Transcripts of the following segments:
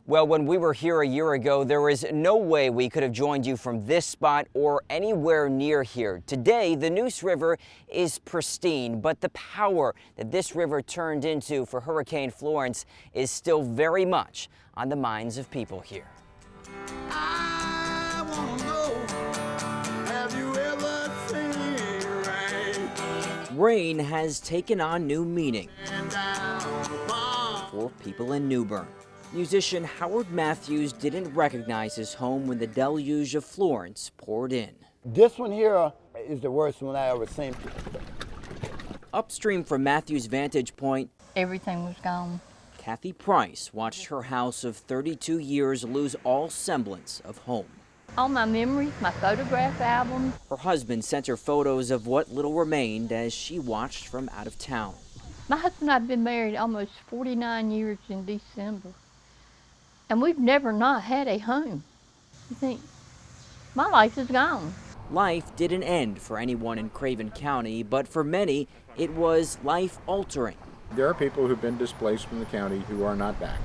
Well, when we were here a year ago, there was no way we could have joined you from this spot or anywhere near here. Today, the Neuse River is pristine, but the power that this river turned into for Hurricane Florence is still very much on the minds of people here. I wanna know, have you ever seen rain? Rain has taken on new meaning for people in New Bern. Musician Howard Matthews didn't recognize his home when the deluge of Florence poured in. This one here is the worst one I ever seen. Upstream from Matthews' vantage point, everything was gone. Kathy Price watched her house of 32 years lose all semblance of home. All my memories, my photograph albums. Her husband sent her photos of what little remained as she watched from out of town. My husband and I have been married almost 49 years in December. And we've never not had a home. You think, my life is gone. Life didn't end for anyone in Craven County, but for many, it was life-altering. There are people who've been displaced from the county who are not back.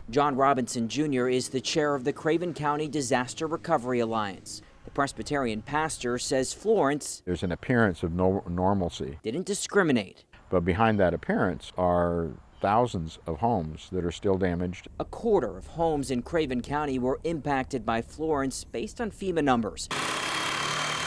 John Robinson Jr. is the chair of the Craven County Disaster Recovery Alliance. The Presbyterian pastor says Florence There's an appearance of normalcy, didn't discriminate. but behind that appearance are thousands of homes that are still damaged. A quarter of homes in Craven County were impacted by Florence based on FEMA numbers.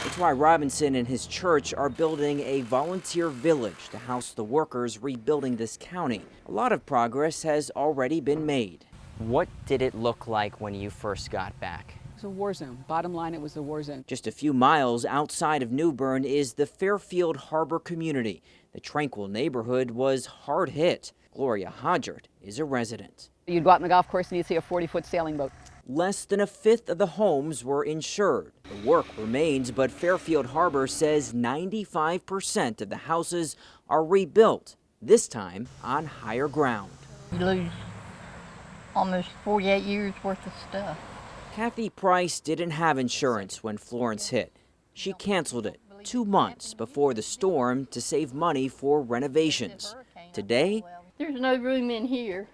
It's why Robinson and his church are building a volunteer village to house the workers rebuilding this county. A lot of progress has already been made. What did it look like when you first got back? It was a war zone. Bottom line, it was a war zone. Just a few miles outside of New Bern is the Fairfield Harbor community. The tranquil neighborhood was hard hit. Gloria Hodgert is a resident. You'd go out on the golf course and you'd see a 40-foot sailing boat. Less than a fifth of the homes were insured. The work remains, but Fairfield Harbor says 95% of the houses are rebuilt, this time on higher ground. You lose almost 48 years worth of stuff. Kathy Price didn't have insurance when Florence hit. She canceled it 2 months before the storm to save money for renovations. Today, There's no room in here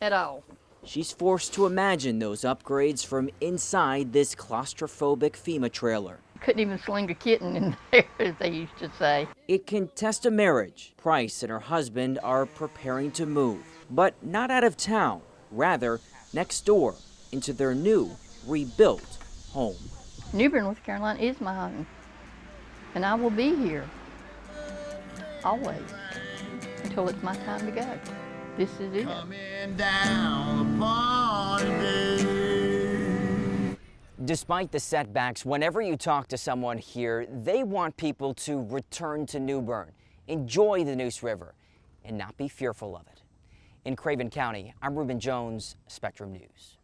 at all. she's forced to imagine those upgrades from inside this claustrophobic FEMA trailer. Couldn't even sling a kitten in there, as they used to say. It can test a marriage. Price and her husband are preparing to move, but not out of town, rather next door into their new, rebuilt home. New Bern, North Carolina is my home. And I will be here, always, until it's my time to go. This is it. Coming down upon me. Despite the setbacks, whenever you talk to someone here, they want people to return to New Bern, enjoy the Neuse River, and not be fearful of it. In Craven County, I'm Reuben Jones, Spectrum News.